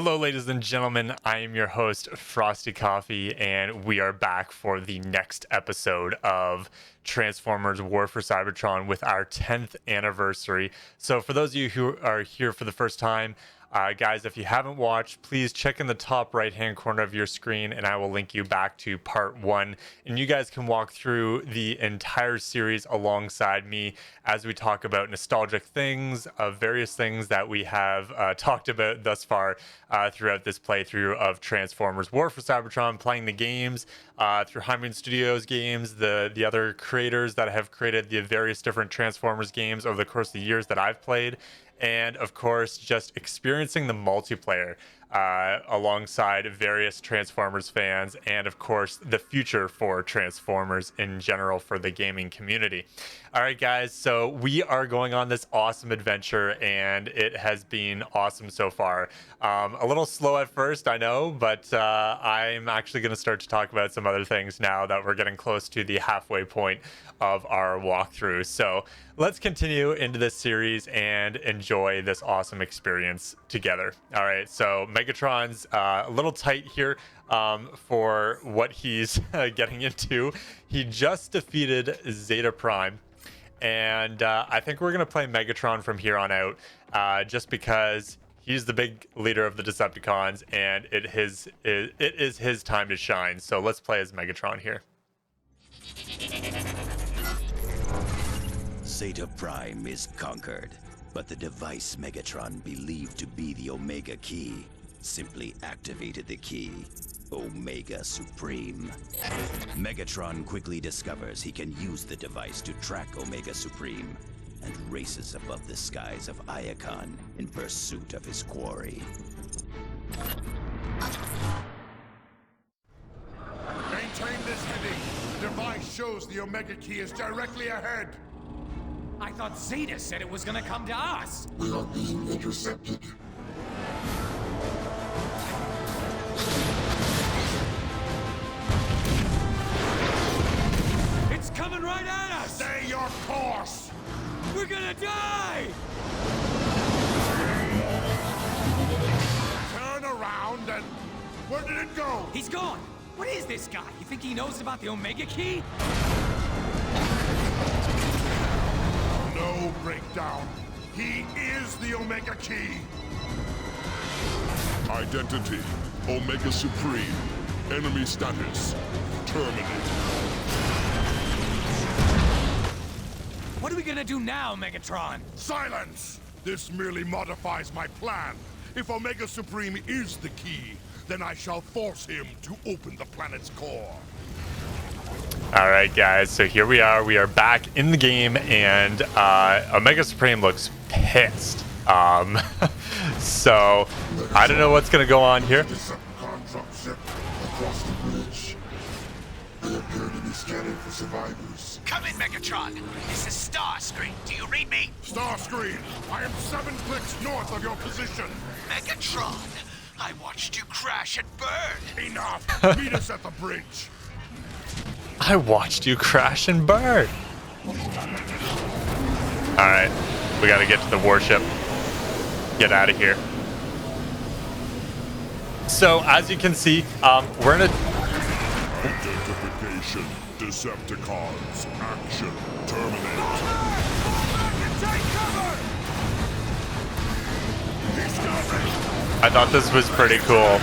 Hello, ladies and gentlemen. I am your host, Frosty Coffee, and we are back for the next episode of Transformers War for Cybertron with our 10th anniversary. So for those of you who are here for the first time, guys, if you haven't watched, please check in the top right-hand corner of your screen, and I will link you back to part 1. And you guys can walk through the entire series alongside me as we talk about nostalgic things, various things that we have talked about thus far throughout this playthrough of Transformers War for Cybertron, playing the games through Hyman Studios games, the other creators that have created the various different Transformers games over the course of the years that I've played. And of course, just experiencing the multiplayer alongside various Transformers fans, and of course, the future for Transformers in general for the gaming community. All right, guys, so we are going on this awesome adventure, and it has been awesome so far. A little slow at first, I know, but I'm actually going to start to talk about some other things now that we're getting close to the halfway point of our walkthrough. So let's continue into this series and enjoy this awesome experience together. All right, so Megatron's a little tight here for what he's getting into. He just defeated Zeta Prime, and I think we're going to play Megatron from here on out, just because he's the big leader of the Decepticons, and it is his time to shine. So let's play as Megatron here. Zeta Prime is conquered, but the device Megatron believed to be the Omega Key simply activated the key, Omega Supreme. Megatron quickly discovers he can use the device to track Omega Supreme and races above the skies of Iacon in pursuit of his quarry. Maintain this heading. The device shows the Omega Key is directly ahead. I thought Zeta said it was gonna come to us. We are being intercepted. It's coming right at us! Stay your course! We're gonna die! Turn around and... Where did it go? He's gone! What is this guy? You think he knows about the Omega Key? No breakdown. He is the Omega Key. Identity, Omega Supreme. Enemy status, terminate. What are we gonna do now, Megatron? Silence! This merely modifies my plan. If Omega Supreme is the key, then I shall force him to open the planet's core. All right, guys, so here we are back in the game, and Omega Supreme looks pissed. So I don't know what's gonna go on here. Decepticon drop ship across the bridge. They appear to be scanning for survivors. Come in, Megatron. This is Starscream. Do you read me? Starscream, I am 7 clicks north of your position. Megatron, I watched you crash and burn. Enough! Meet us at the bridge. I watched you crash and burn. All right, we got to get to the warship. Get out of here. So as you can see, we're in a... Identification, Decepticons, action, terminate. I thought this was pretty cool.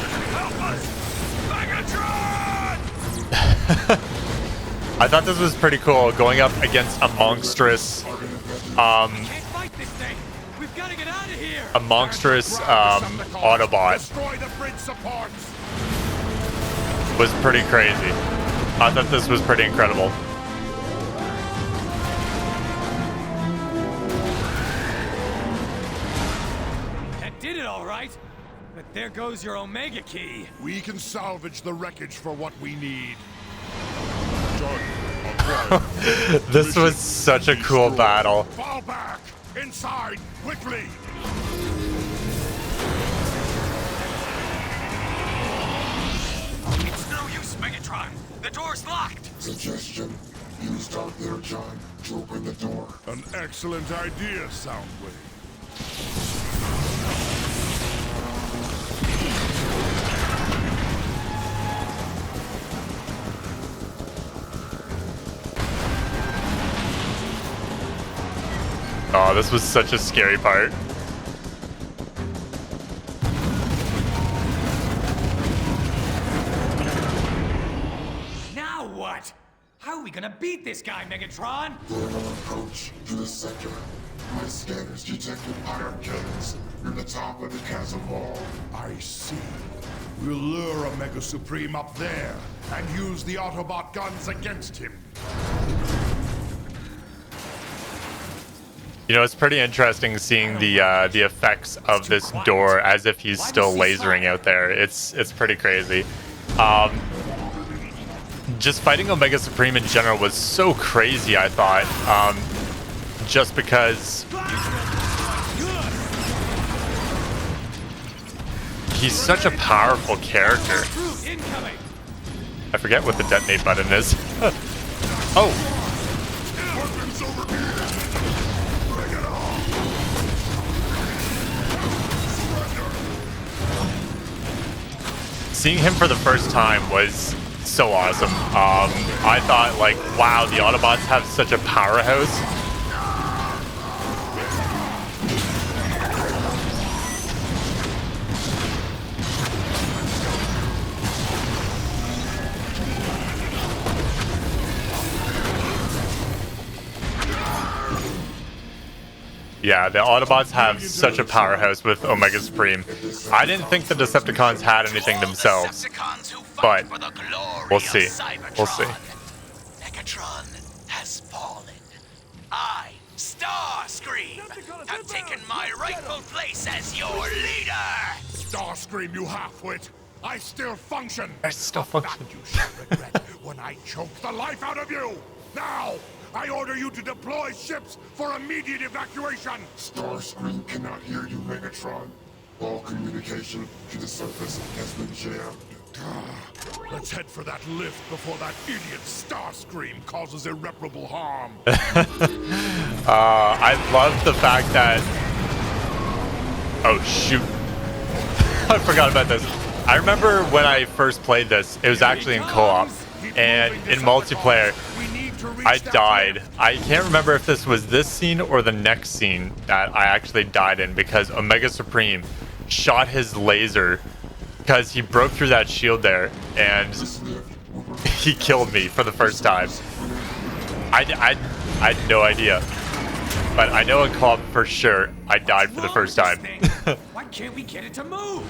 I thought this was pretty cool, going up against a monstrous, Can't fight this thing. We've got to get out of here. a monstrous Autobot. Destroy the bridge supports. Was pretty crazy. I thought this was pretty incredible. That did it all right. But there goes your Omega Key. We can salvage the wreckage for what we need. Done. Apply. This was such a cool battle. Fall back! Inside! Quickly! It's no use, Megatron. The door's locked. Suggestion. Use Dark Energon to open the door. An excellent idea, Soundwave. this was such a scary part. Now what? How are we gonna beat this guy, Megatron? During our approach to the sector, my scanners detected iron cannons in the top of the chasm wall. I see. We'll lure Omega Supreme up there and use the Autobot guns against him. You know, it's pretty interesting seeing the effects of this door as if he's still lasering out there. It's pretty crazy. Just fighting Omega Supreme in general was so crazy, I thought. Just because he's such a powerful character. I forget what the detonate button is. Oh! Seeing him for the first time was so awesome. I thought, like, wow, the Autobots have such a powerhouse. Yeah, the Autobots have such a powerhouse with Omega Supreme. I didn't think the Decepticons had anything themselves, but we'll see. We'll see. Megatron has fallen. I, Starscream, have taken my rightful place as your leader. Starscream, you halfwit! I still function! I still function. That you shall regret when I choke the life out of you! Now, I order you to deploy ships for immediate evacuation! Starscream cannot hear you, Megatron. All communication to the surface has been jammed. Let's head for that lift before that idiot Starscream causes irreparable harm. I love the fact that... Oh, shoot. I forgot about this. I remember when I first played this, it was actually in co-op, and in multiplayer, I died. I can't remember if this was this scene or the next scene that I actually died in, because Omega Supreme shot his laser because he broke through that shield there, and he killed me for the first time. I had no idea, but I know in co-op for sure I died for the first time. Why can't we get it to move?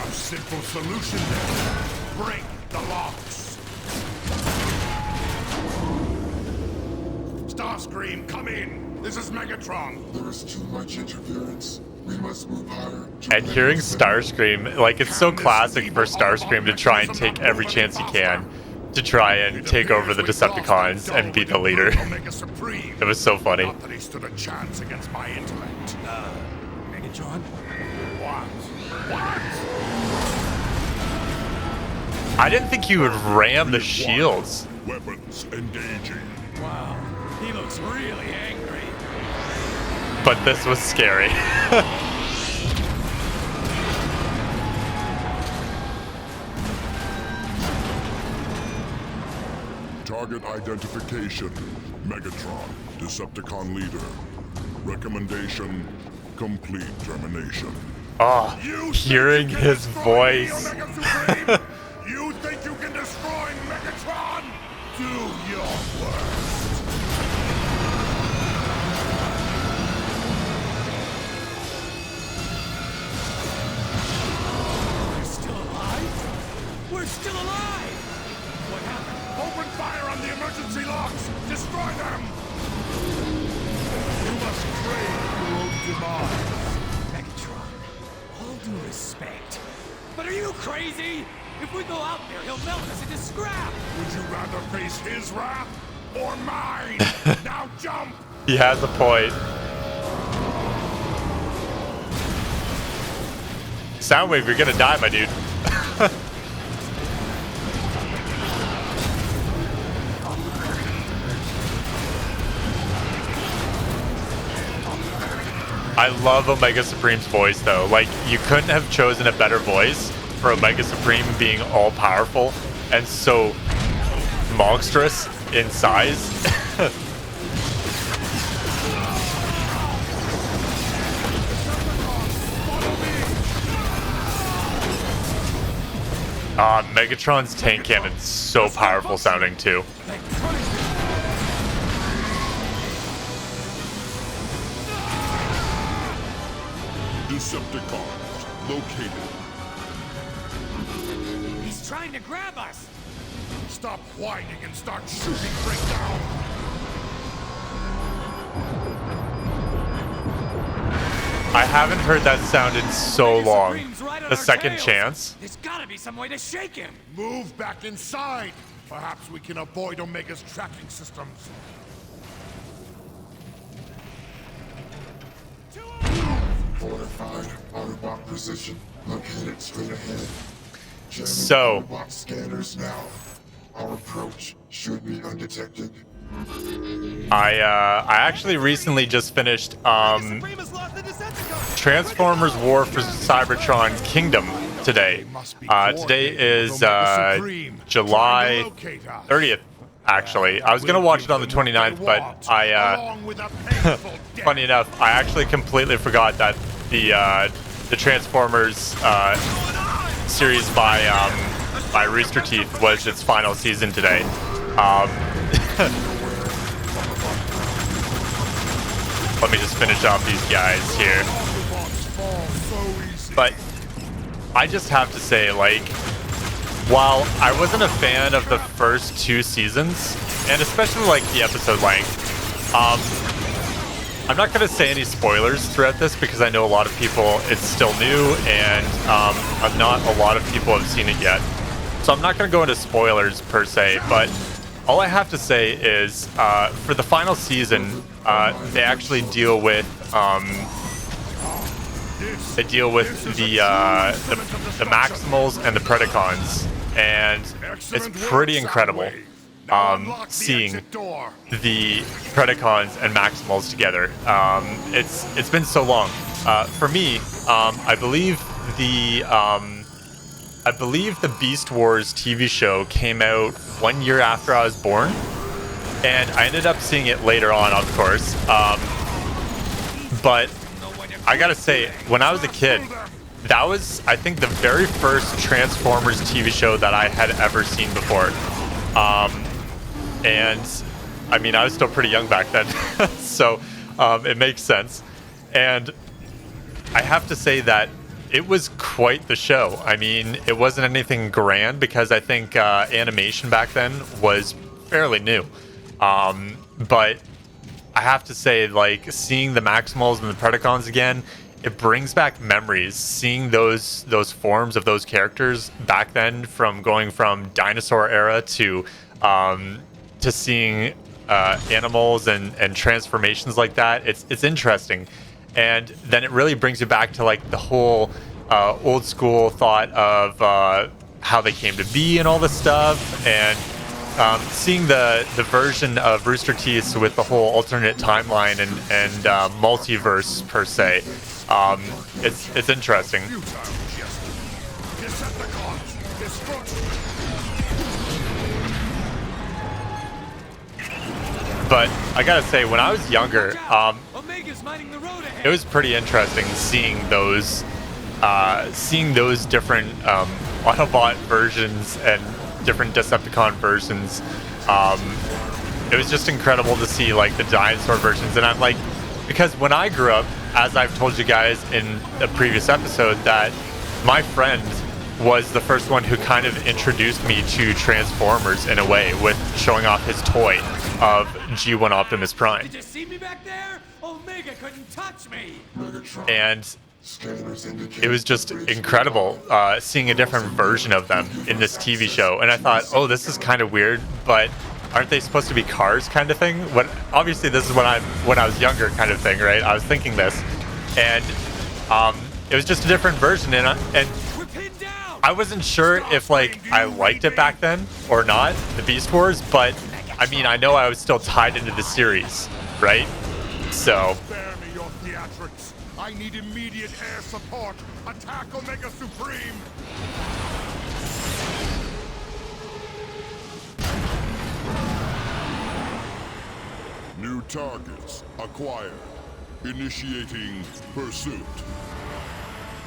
A simple solution then. Break the locks. Starscream, come in. This is Megatron. There is too much interference. We must move higher. And hearing Starscream, like, it's so classic for Starscream to try and take every chance he can to try and take over the Decepticons and be the leader. It was so funny. Not that he stood a chance against my intellect. Megatron? What? What? I didn't think he would ram the shields. Weapons engaging. Wow, he looks really angry. But this was scary. Target identification. Megatron, Decepticon leader. Recommendation, complete termination. Oh, hearing his voice. You think you can destroy Megatron? Do your worst. We're still alive? We're still alive! What happened? Open fire on the emergency locks! Destroy them! You must crave your own demise. Megatron, all due respect. But are you crazy? If we go out there, he'll melt us into scrap! Would you rather face his wrath or mine? Now jump! He has a point. Soundwave, you're gonna die, my dude. I love Omega Supreme's voice, though. Like, you couldn't have chosen a better voice for Omega Supreme being all-powerful and so monstrous in size. Megatron's tank cannon's so powerful sounding too. Decepticons located. He's trying to grab us. Stop whining and start shooting breakdown. I haven't heard that sound in so Mega long. Supreme's right on The our second tails. chance. There's gotta be some way to shake him. Move back inside. Perhaps we can avoid Omega's tracking systems. Fortified Autobot position located straight ahead. Jamming So- Autobot scanners now. Our approach should be undetected. I actually recently just finished Transformers War for Cybertron Kingdom today. Today is July 30th, actually. I was gonna watch it on the 29th, but funny enough, I actually completely forgot that the Transformers series by Rooster Teeth was its final season today. Let me just finish off these guys here. But I just have to say, like, while I wasn't a fan of the first two seasons, and especially like the episode length, I'm not going to say any spoilers throughout this because I know a lot of people, it's still new, and not a lot of people have seen it yet. So I'm not going to go into spoilers per se, but all I have to say is for the final season, they actually deal with the Maximals and the Predacons, and it's pretty incredible seeing the Predacons and Maximals together. It's been so long. For me, I believe the Beast Wars TV show came out 1 year after I was born, and I ended up seeing it later on, of course. But I gotta say, when I was a kid, that was, I think, the very first Transformers TV show that I had ever seen before. And I mean, I was still pretty young back then, so it makes sense. And I have to say that it was quite the show. I mean, it wasn't anything grand because I think animation back then was fairly new. But I have to say, like, seeing the Maximals and the Predacons again, it brings back memories. Seeing those forms of those characters back then, from going from dinosaur era to seeing animals and transformations like that, it's interesting. And then it really brings you back to like the whole old school thought of how they came to be and all this stuff, and seeing the version of Rooster Teeth with the whole alternate timeline and multiverse per se. It's interesting. But I gotta say, when I was younger, it was pretty interesting seeing those different Autobot versions and different Decepticon versions. It was just incredible to see like the dinosaur versions, and I'm like, because when I grew up, as I've told you guys in a previous episode, that my friend was the first one who kind of introduced me to Transformers in a way, with showing off his toy of G1 Optimus Prime. Did you see me back there? Omega couldn't touch me. And it was just incredible seeing a different version of them in this TV show. And I thought, oh, this is kind of weird, but aren't they supposed to be cars, kind of thing? Obviously this is when I was younger, kind of thing, right? I was thinking this, and it was just a different version, and I wasn't sure if like I liked it back then or not, the Beast Wars, but I mean, I know I was still tied into the series, right? So Spare me your theatrics. I need immediate air support. Attack Omega Supreme. New targets acquired. Initiating pursuit.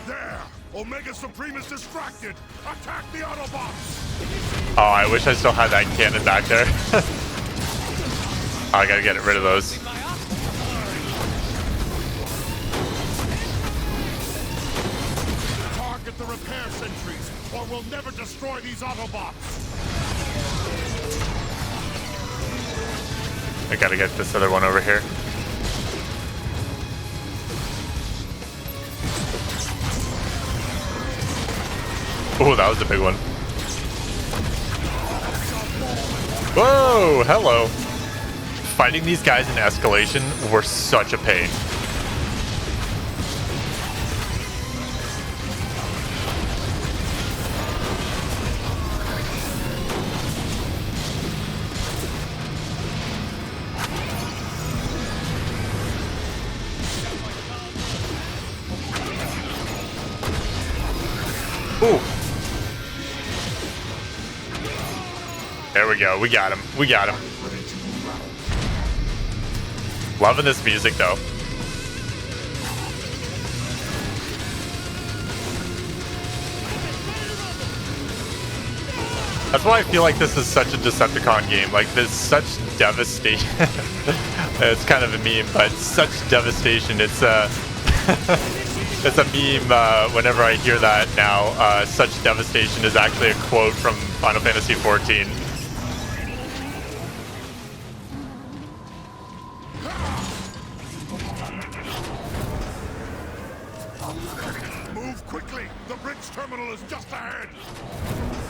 There! Omega Supreme is distracted! Attack the Autobots! Oh, I wish I still had that cannon back there. Oh, I gotta get rid of those. Target the repair sentries, or we'll never destroy these Autobots! I gotta get this other one over here. Oh, that was a big one. Whoa, hello. Fighting these guys in escalation were such a pain. Ooh. There we go. We got him. We got him. Loving this music, though. That's why I feel like this is such a Decepticon game. Like, there's such devastation. It's kind of a meme, but such devastation. It's it's a meme whenever I hear that now. Such devastation is actually a quote from Final Fantasy XIV. Move quickly! The bridge terminal is just ahead!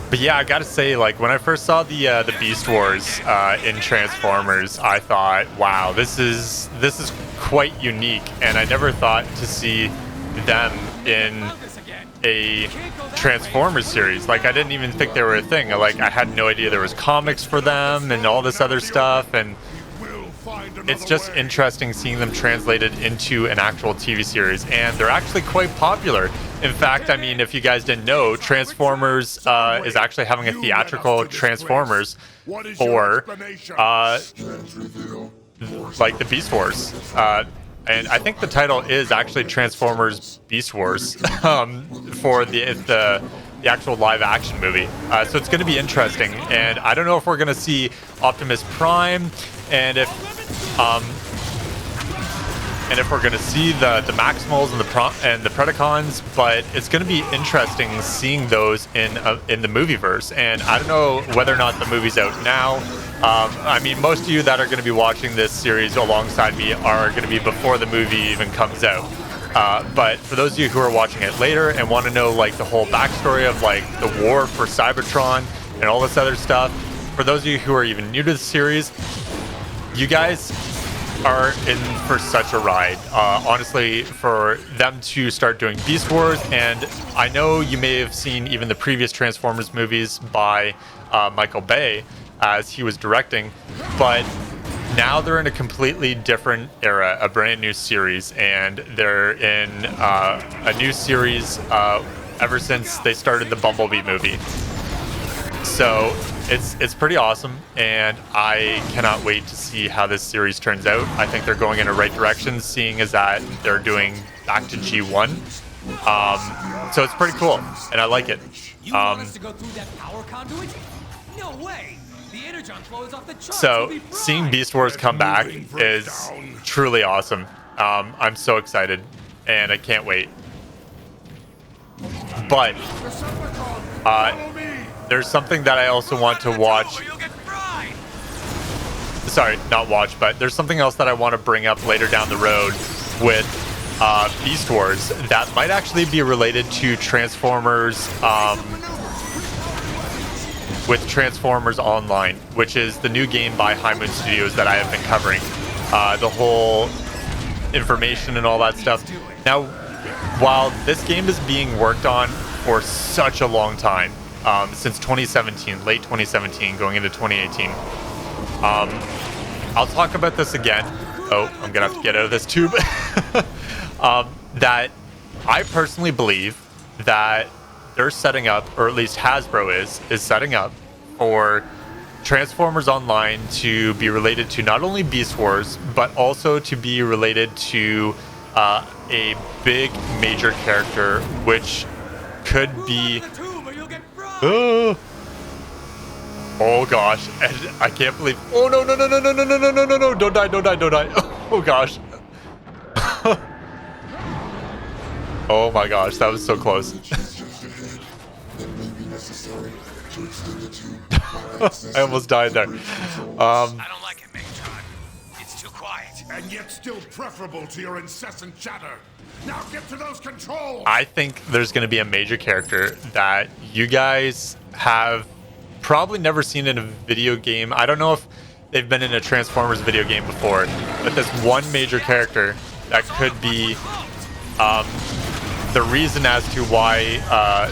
But yeah, I gotta say, like, when I first saw the Beast Wars in Transformers, I thought, wow, this is quite unique, and I never thought to see them in a Transformers series. Like, I didn't even think they were a thing. Like, I had no idea there was comics for them and all this other stuff, and it's just interesting seeing them translated into an actual TV series, and they're actually quite popular. In fact, I mean, if you guys didn't know, Transformers is actually having a theatrical Transformers for like the Beast Wars. And I think the title is actually Transformers Beast Wars for the actual live action movie. So it's going to be interesting. And I don't know if we're going to see Optimus Prime and if we're going to see the Maximals and the Predacons, but it's going to be interesting seeing those in the movieverse. And I don't know whether or not the movie's out now. I mean, most of you that are going to be watching this series alongside me are going to be before the movie even comes out. But for those of you who are watching it later and want to know like the whole backstory of like the war for Cybertron and all this other stuff, for those of you who are even new to the series, you guys are in for such a ride. Honestly, for them to start doing Beast Wars, and I know you may have seen even the previous Transformers movies by Michael Bay as he was directing, but now they're in a completely different era, a brand new series, and they're in a new series ever since they started the Bumblebee movie. So it's pretty awesome, and I cannot wait to see how this series turns out. I think they're going in the right direction, seeing as that they're doing back to G1. So it's pretty cool, and I like it. You want us to go through that power conduit? No way! The energon flow is off the charts. So seeing Beast Wars come back is truly awesome. I'm so excited, and I can't wait. But there's something that I also want to watch. Sorry, not watch, but there's something else that I want to bring up later down the road with Beast Wars that might actually be related to Transformers, with Transformers Online, which is the new game by High Moon Studios that I have been covering. The whole information and all that stuff. Now, while this game is being worked on for such a long time, since 2017, late 2017, going into 2018. I'll talk about this again. Oh, I'm gonna have to get out of this tube. That I personally believe that they're setting up, or at least Hasbro is setting up for Transformers Online to be related to not only Beast Wars, but also to be related to a big major character, which could be. The tube or you'll get fried. Oh gosh, and I can't believe. Oh no no no no no no no no no no no! Don't die! Don't die! Don't die! Oh gosh. Oh my gosh, that was so close. I almost died there. I don't like it, Megatron. It's too quiet. And yet still preferable to your incessant chatter. Now get to those controls! I think there's going to be a major character that you guys have probably never seen in a video game. I don't know if they've been in a Transformers video game before, but this one major character that could be the reason as to why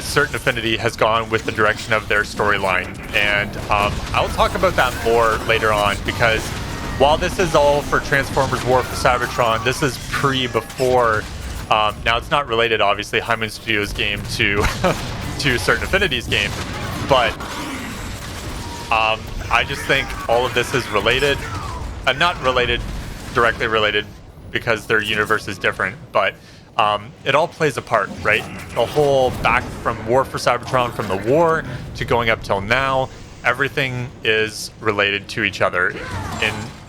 Certain Affinity has gone with the direction of their storyline. And I'll talk about that more later on, because while this is all for Transformers War for Cybertron, this is before. Now it's not related, obviously, High Moon Studios game to to Certain Affinity's game, but I just think all of this is related. Not related, directly related, because their universe is different, but it all plays a part, right? The whole back from War for Cybertron, from the war to going up till now, everything is related to each other.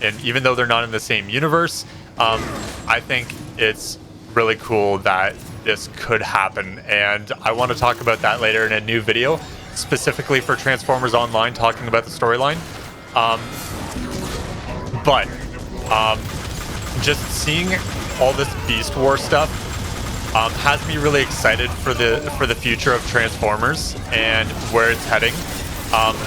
And even though they're not in the same universe, I think it's really cool that this could happen. And I want to talk about that later in a new video, specifically for Transformers Online, talking about the storyline. But just seeing all this Beast War stuff has me really excited for the future of Transformers and where it's heading,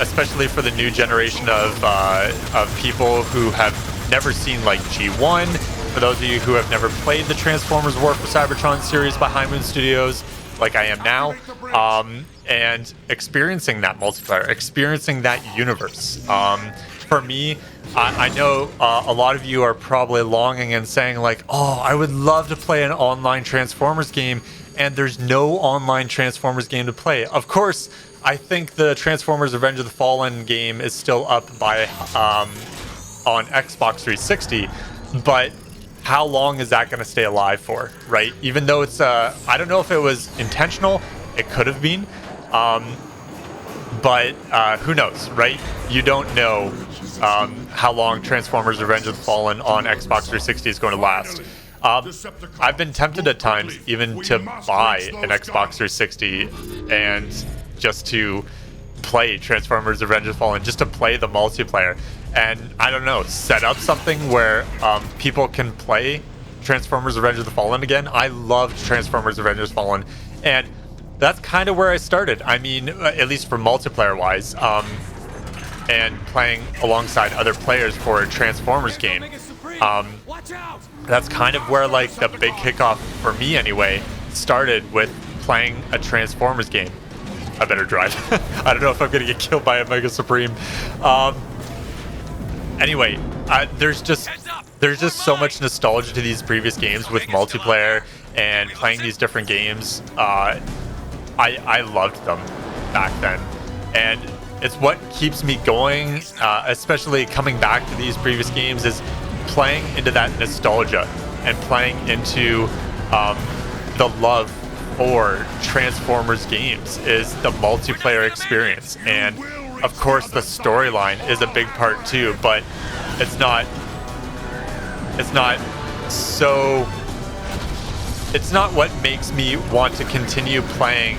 especially for the new generation of people who have never seen like G1. For those of you who have never played the Transformers War for Cybertron series by High Moon Studios, like I am now, and experiencing that multiplayer, experiencing that universe. For me, I know a lot of you are probably longing and saying like, oh, I would love to play an online Transformers game, and there's no online Transformers game to play. Of course, I think the Transformers Revenge of the Fallen game is still up by on Xbox 360, but how long is that going to stay alive for, right? Even though it's, I don't know if it was intentional, it could have been, but who knows, right? You don't know how long Transformers Revenge of the Fallen on Xbox 360 is going to last. I've been tempted at times even to buy an Xbox 360 and just to play Transformers Revenge of the Fallen, just to play the multiplayer. And I don't know, set up something where people can play Transformers Revenge of the Fallen again. I loved Transformers Revenge of the Fallen, and that's kind of where I started. I mean, at least for multiplayer wise, and playing alongside other players for a Transformers game. That's kind of where like the big kickoff for me anyway started, with playing a Transformers game. I better drive. I don't know if I'm gonna get killed by a Mega Supreme. Anyway, there's just so much nostalgia to these previous games with multiplayer and playing these different games. I loved them back then, and it's what keeps me going, especially coming back to these previous games, is playing into that nostalgia and playing into the love for Transformers games, is the multiplayer experience. And of course the storyline is a big part too, but it's not what makes me want to continue playing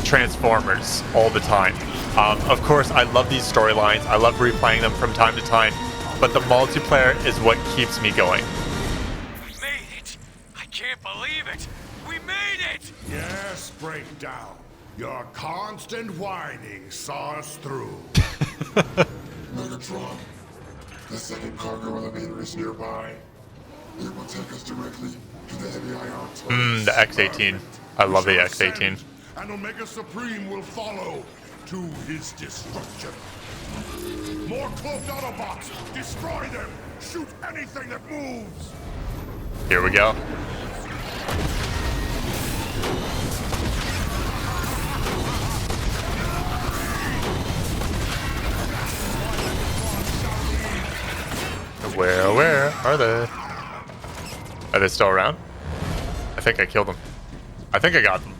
Transformers all the time. Of course, I love these storylines. I love replaying them from time to time, but the multiplayer is what keeps me going. We made it! I can't believe it! We made it! Yes, Breakdown. Your constant whining saw us through. Megatron, the second cargo elevator is nearby. It will take us directly to the heavy ion turret. The X-18. I love the X-18. And Omega Supreme will follow to his destruction. More cloaked Autobots! Destroy them! Shoot anything that moves! Here we go. Where are they? Are they still around? I think I killed them. I think I got them.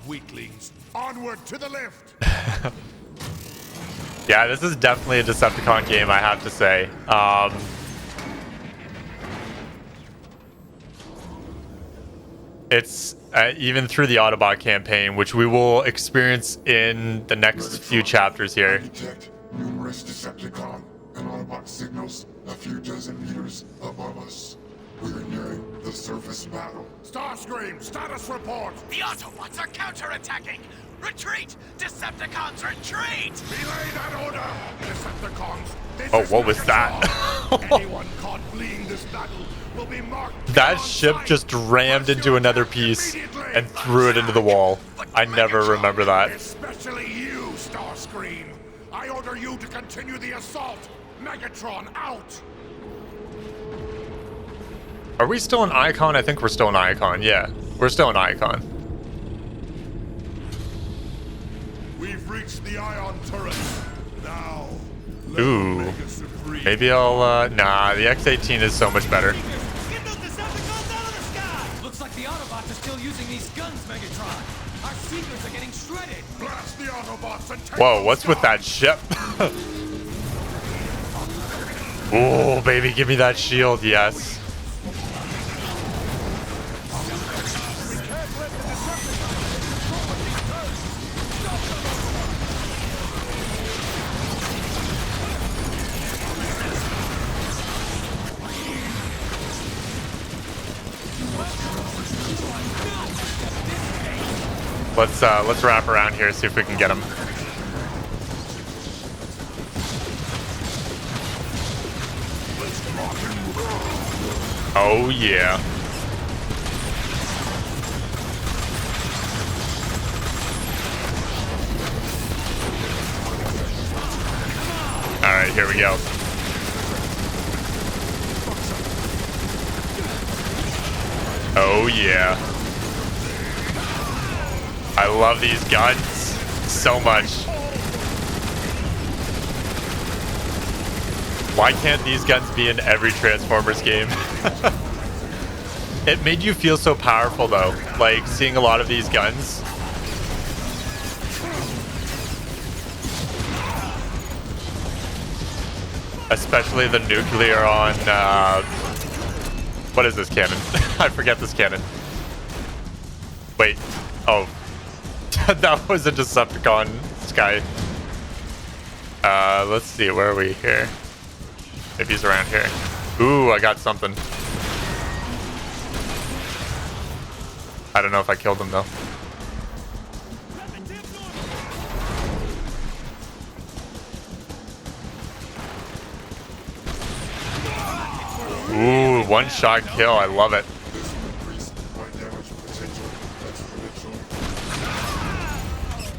weaklings. Onward to the lift! Yeah, this is definitely a Decepticon game, I have to say. It's even through the Autobot campaign, which we will experience in the next few chapters I here. detect numerous Decepticon and Autobot signals a few dozen meters above us. We are nearing the surface battle. Starscream, status report! The Autobots are counterattacking! Retreat! Decepticons, retreat! Relay that order! Decepticons, this Oh, is what was that? Megatron. Anyone caught fleeing this battle will be marked. That on ship sight. just rammed into another piece Immediately. and threw it into the wall. I never remember that. Especially you, Starscream. I order you to continue the assault. Megatron out! Are we still an Icon? I think we're still an Icon. Yeah, we're still an Icon. We've reached the ion turret. Now, let Ooh. Omega Supreme. Maybe I'll, nah, the X-18 is so much better. Get those Decepticons out of the sky! Looks like the Autobots are still using these guns, Megatron. Our secrets are getting shredded. Blast the Autobots and take Whoa, them what's with down. that ship? Oh, baby, give me that shield, yes. Let's wrap around here, see if we can get him. Oh yeah. All right, here we go. Oh yeah. I love these guns so much. Why can't these guns be in every Transformers game? It made you feel so powerful though, like seeing a lot of these guns. Especially the nuclear on, what is this cannon? I forget this cannon. Wait, oh. That was a Decepticon Sky. Let's see, where are we here? Maybe he's around here. Ooh, I got something. I don't know if I killed him though. Ooh, one shot kill, I love it. This will increase my damage potential exponentially.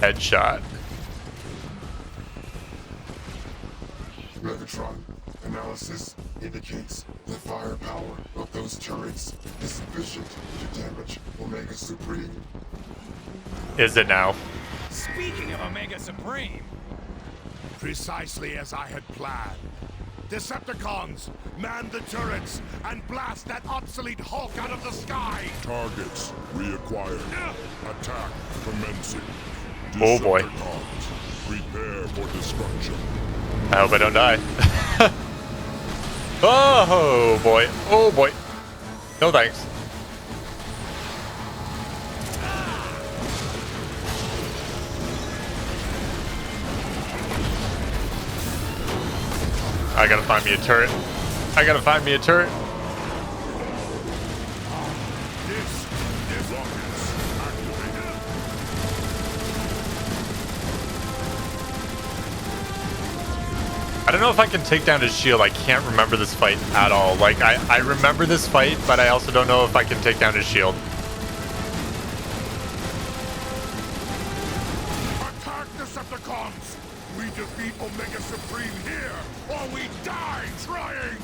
Headshot. Megatron analysis indicates the firepower of those turrets is sufficient to damage Omega Supreme. Is it now? Speaking of Omega Supreme, Precisely as I had planned. Decepticons, man the turrets and blast that obsolete Hulk out of the sky! Targets reacquired. Attack commencing. Oh, boy. Decepticons, prepare for destruction. I hope I don't die. Oh boy. Oh boy. No thanks. I gotta find me a turret. I gotta find me a turret. This rockets activated. I don't know if I can take down his shield. I can't remember this fight at all. Like, I remember this fight, but I also don't know if I can take down his shield. Attack Decepticons! We defeat Omega Supreme here, or we die trying!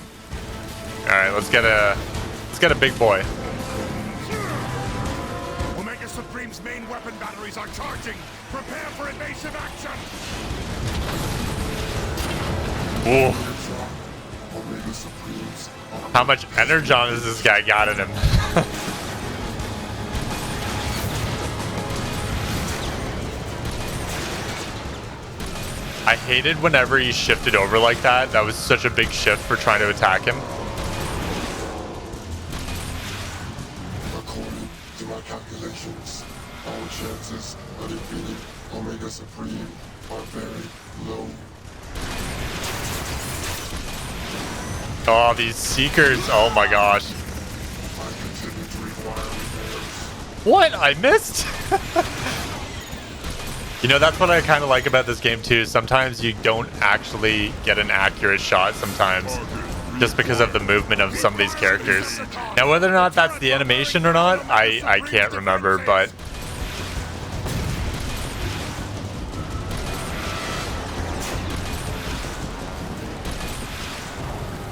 Alright, let's get a big boy. Omega Supreme's main weapon batteries are charging! Prepare for invasive action! Ooh. Omega Supremes. How much energon has this guy got in him? I hated whenever he shifted over like that. That was such a big shift for trying to attack him. According to my calculations, our chances of defeating Omega Supreme are very low. Oh, these Seekers. Oh my gosh. I continue to require repairs. What? I missed? You know, that's what I kind of like about this game too. Sometimes you don't actually get an accurate shot sometimes, just because of the movement of some of these characters. Now, whether or not that's the animation or not, I can't remember, but...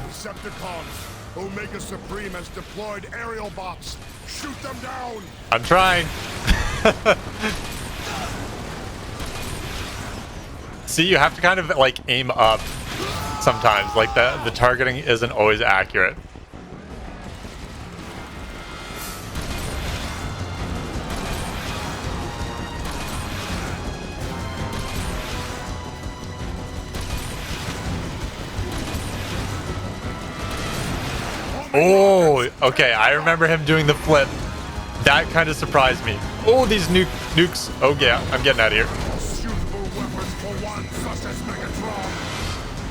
Decepticons, Omega Supreme has deployed aerial bots. Shoot them down! I'm trying. See, you have to kind of like aim up sometimes. Like the targeting isn't always accurate. Oh, okay. I remember him doing the flip. That kind of surprised me. Oh, these nukes. Oh yeah, I'm getting out of here.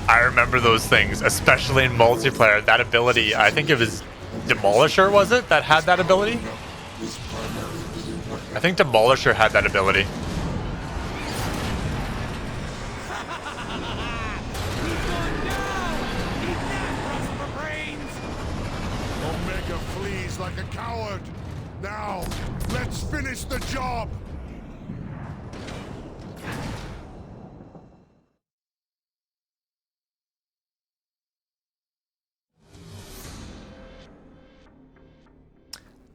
I remember those things, especially in multiplayer. That ability, I think it was Demolisher, was it, that had that ability? I think Demolisher had that ability. Omega flees like a coward. Now, let's finish the job.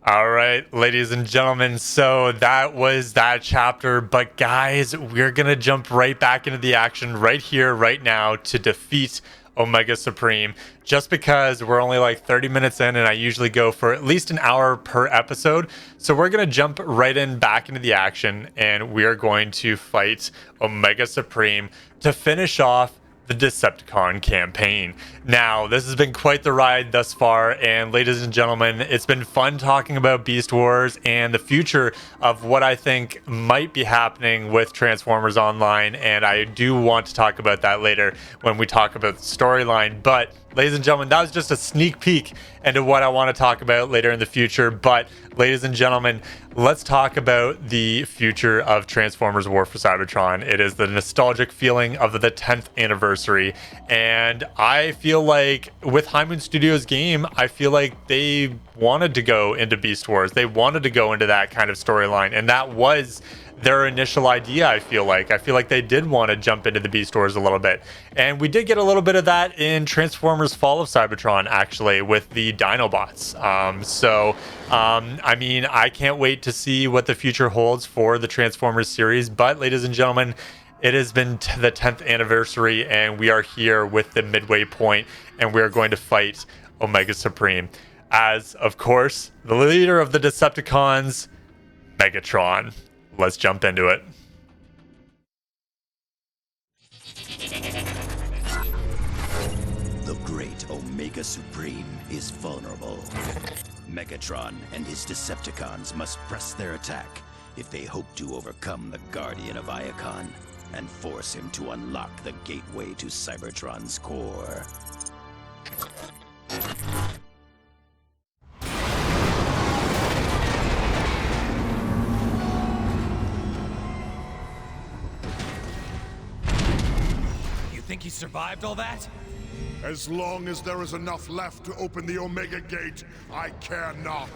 All right, ladies and gentlemen, so that was that chapter, but guys, we're gonna jump right back into the action right here, right now, to defeat Omega Supreme, just because we're only like 30 minutes in and I usually go for at least an hour per episode. So we're gonna jump right in back into the action and we are going to fight Omega Supreme to finish off the Decepticon campaign. Now, this has been quite the ride thus far, and ladies and gentlemen, it's been fun talking about Beast Wars and the future of what I think might be happening with Transformers Online, and I do want to talk about that later when we talk about the storyline. But ladies and gentlemen, that was just a sneak peek into what I want to talk about later in the future. But ladies and gentlemen, let's talk about the future of Transformers War for Cybertron. It is the nostalgic feeling of the 10th anniversary, and I feel like with High Moon Studios' game, I feel like they wanted to go into Beast Wars. They wanted to go into that kind of storyline, and that was their initial idea. I feel like they did want to jump into the Beast Wars a little bit, and we did get a little bit of that in Transformers Fall of Cybertron, actually, with the Dinobots. I mean, I can't wait to see what the future holds for the Transformers series. But ladies and gentlemen, it has been the 10th anniversary, and we are here with the midway point, and we are going to fight Omega Supreme as, of course, the leader of the Decepticons, Megatron. Let's jump into it. The great Omega Supreme is vulnerable. Megatron and his Decepticons must press their attack if they hope to overcome the Guardian of Iacon and force him to unlock the gateway to Cybertron's core. You think he survived all that? As long as there is enough left to open the Omega Gate, I care not.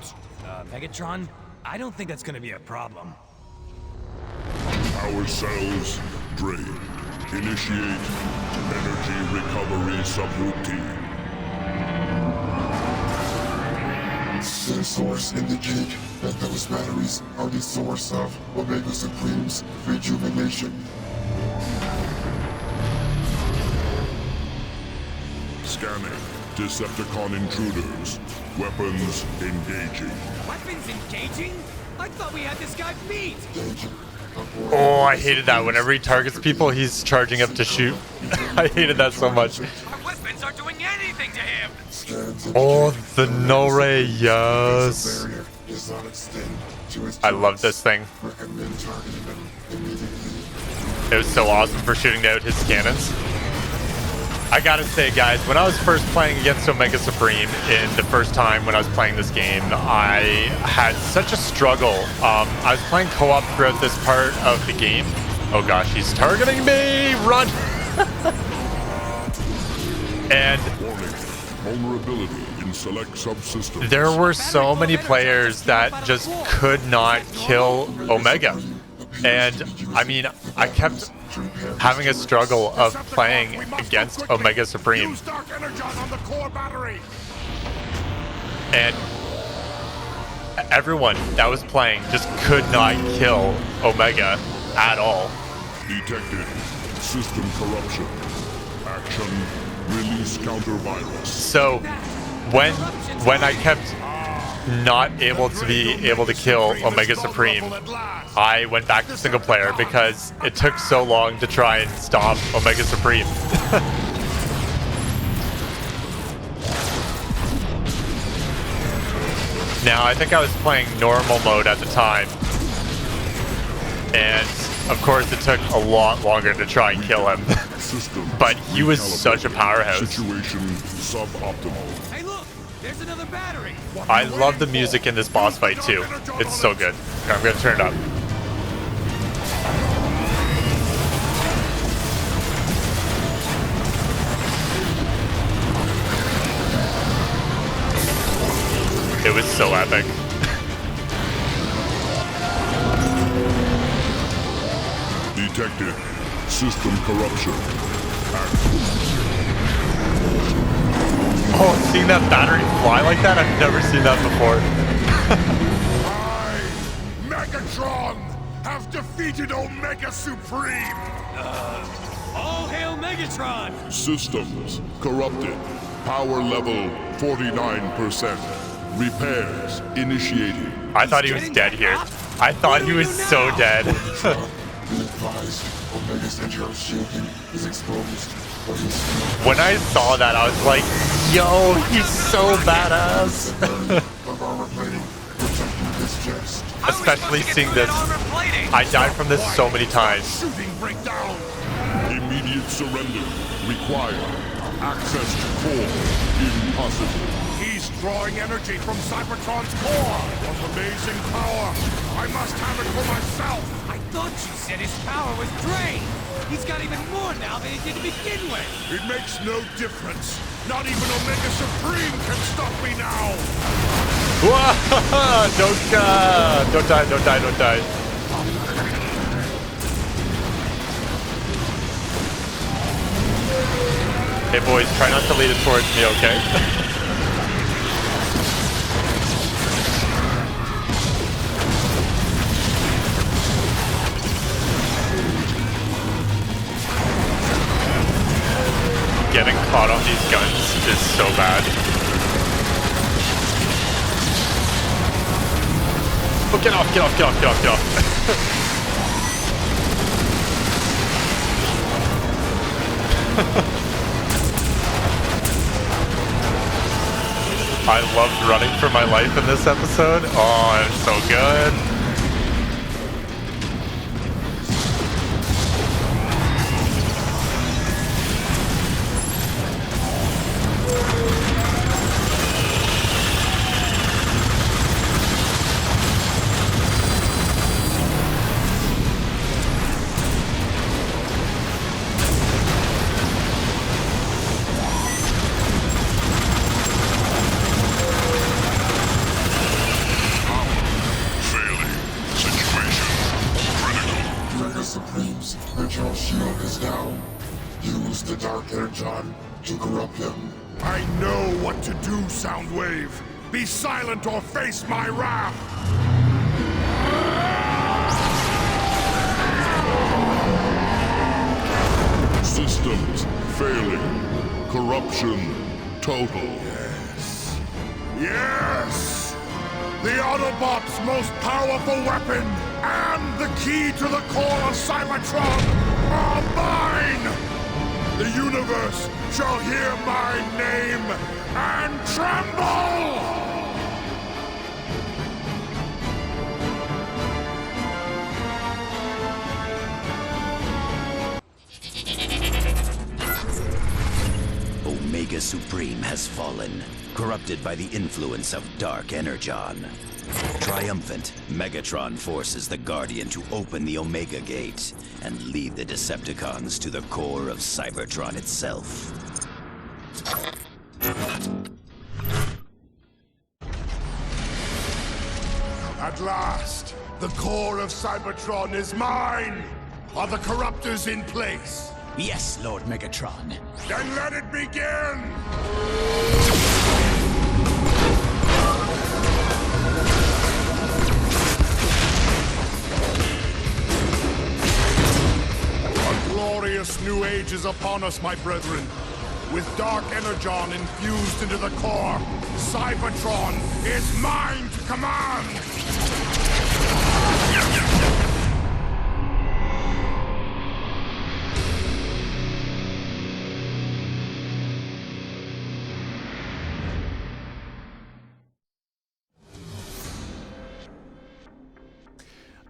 Megatron, I don't think that's gonna be a problem. Power cells drained. Initiate energy recovery subroutine. Set a source in the gate, and those batteries are the source of Omega Supreme's rejuvenation. Scanning. Decepticon intruders. Weapons engaging. Weapons engaging? I thought we had this guy beat! Danger. Oh, I hated that. Whenever he targets people, he's charging up to shoot. I hated that so much. Our weapons aren't doing anything to him. Oh, the no ray, yes. I love this thing. It was so awesome for shooting out his cannons. I gotta say, guys, when I was first playing against Omega Supreme in the first time when I was playing this game, I had such a struggle. I was playing co-op throughout this part of the game. Oh gosh, he's targeting me! Run! And Vulnerability in select subsystems. there were so many players that just could not kill Omega. And I mean, I kept having a struggle of playing against Omega Supreme. Use Dark Energon on the core battery. And everyone that was playing just could not kill Omega at all. Detected. System corruption. Action. Release counter virus. So when I kept not able to be able to kill Omega Supreme, I went back to single player because it took so long to try and stop Omega Supreme. Now, I think I was playing normal mode at the time, and of course it took a lot longer to try and kill him. But he was such a powerhouse. Situation suboptimal. Hey, look! There's another battery! I love the music in this boss fight too. It's so good. Okay, I'm gonna turn it up. It was so epic. Detected. System corruption. Oh, seeing that battery fly like that? I've never seen that before. I, Megatron, have defeated Omega Supreme. All hail Megatron! Systems corrupted. Power level 49%. Repairs initiated. I thought he was dead here. I thought he was so dead. Be advised, Omega's internal shielding is exposed. But he's still When I saw that, I was like, yo, he's so badass. of armor plating protecting his chest. Especially seeing this. I died from this so many times. Shooting breakdown. Immediate surrender required. Access to core impossible. He's drawing energy from Cybertron's core. Of amazing power. I must have it for myself. I thought you said his power was drained! He's got even more now than he did to begin with! It makes no difference. Not even Omega Supreme can stop me now. Don't die, don't die, don't die. Hey boys, try not to lead it towards me, okay? Getting caught on these guns is so bad. Oh, get off, get off, get off, get off, get off. I loved running for my life in this episode. Oh, it's so good. Omega Supreme's internal shield is down. Use the Dark Energon to corrupt him. I know what to do, Soundwave. Be silent or face my wrath. Systems failing. Corruption total. Yes! The Autobot's most powerful weapon and the key to the core of Cybertron are mine! The universe shall hear my name and tremble! Omega Supreme has fallen, corrupted by the influence of Dark Energon. Triumphant, Megatron forces the Guardian to open the Omega Gate and lead the Decepticons to the core of Cybertron itself. At last, the core of Cybertron is mine! Are the corruptors in place? Yes, Lord Megatron. Then let it begin! A glorious new age is upon us, my brethren. With Dark Energon infused into the core, Cybertron is mine to command!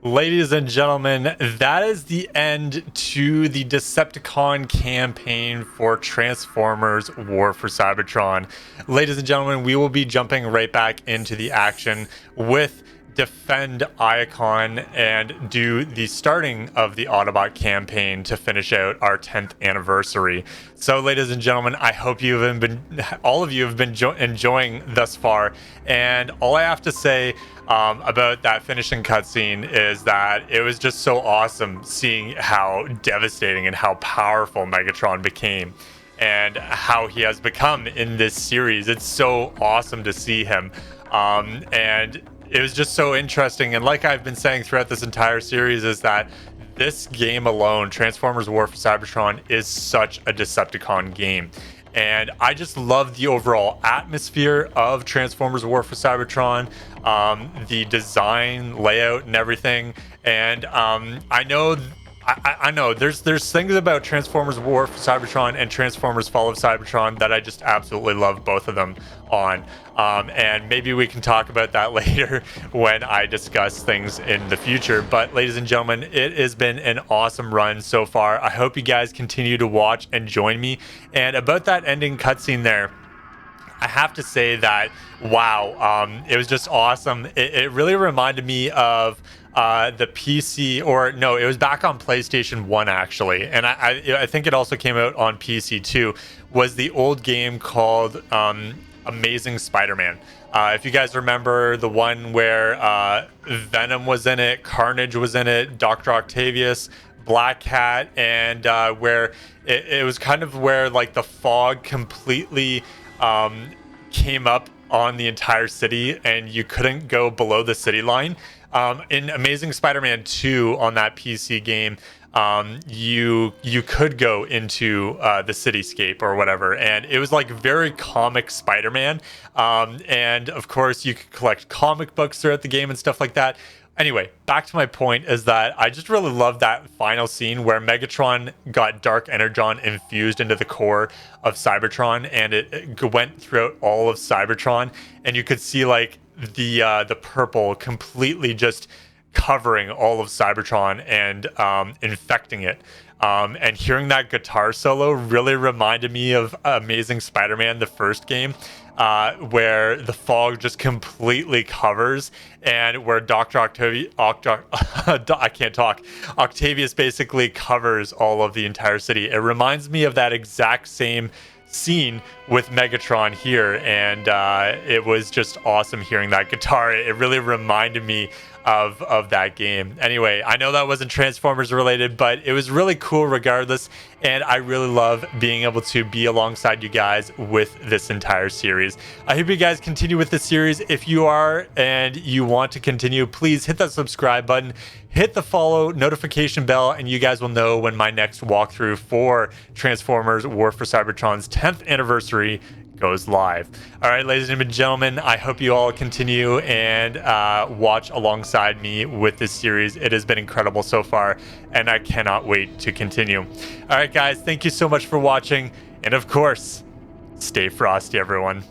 Ladies and gentlemen, that is the end to the Decepticon campaign for Transformers War for Cybertron. Ladies and gentlemen, we will be jumping right back into the action with Defend Iacon and do the starting of the Autobot campaign to finish out our 10th anniversary. So, ladies and gentlemen, I hope all of you have been enjoying thus far. And all I have to say about that finishing cutscene is that it was just so awesome seeing how devastating and how powerful Megatron became and how he has become in this series. It's so awesome to see him. And it was just so interesting. And like I've been saying throughout this entire series is that this game alone, Transformers War for Cybertron, is such a Decepticon game. And I just love the overall atmosphere of Transformers War for Cybertron, the design, layout, and everything. And I know there's things about Transformers War for Cybertron and Transformers Fall of Cybertron that I just absolutely love both of them on. And maybe we can talk about that later when I discuss things in the future. But ladies and gentlemen, it has been an awesome run so far. I hope you guys continue to watch and join me. And about that ending cutscene there, I have to say that, wow, it was just awesome. It really reminded me of the PC, or no, it was back on PlayStation 1 actually, and I think it also came out on PC too, was the old game called Amazing Spider-Man. If you guys remember the one where Venom was in it, Carnage was in it, Dr. Octavius, Black Cat, and where it was kind of where like the fog completely came up on the entire city and you couldn't go below the city line. In Amazing Spider-Man 2 on that PC game, you could go into the cityscape or whatever, and it was like very comic Spider-Man. And of course, you could collect comic books throughout the game and stuff like that. Anyway, back to my point is that I just really love that final scene where Megatron got Dark Energon infused into the core of Cybertron, and it went throughout all of Cybertron, and you could see like the purple completely just covering all of Cybertron and infecting it. And hearing that guitar solo really reminded me of Amazing Spider-Man, the first game, where the fog just completely covers, and where Octavius basically covers all of the entire city. It reminds me of that exact same scene with Megatron here, and it was just awesome hearing that guitar. It really reminded me of that game. Anyway, I know that wasn't Transformers related, but it was really cool regardless, and I really love being able to be alongside you guys with this entire series. I hope you guys continue with this series. If you are and you want to continue, please hit that subscribe button, hit the follow notification bell, and you guys will know when my next walkthrough for Transformers War for Cybertron's 10th anniversary goes live. All right, ladies and gentlemen, I hope you all continue and watch alongside me with this series. It has been incredible so far, and I cannot wait to continue. All right, guys, thank you so much for watching. And of course, stay frosty, everyone.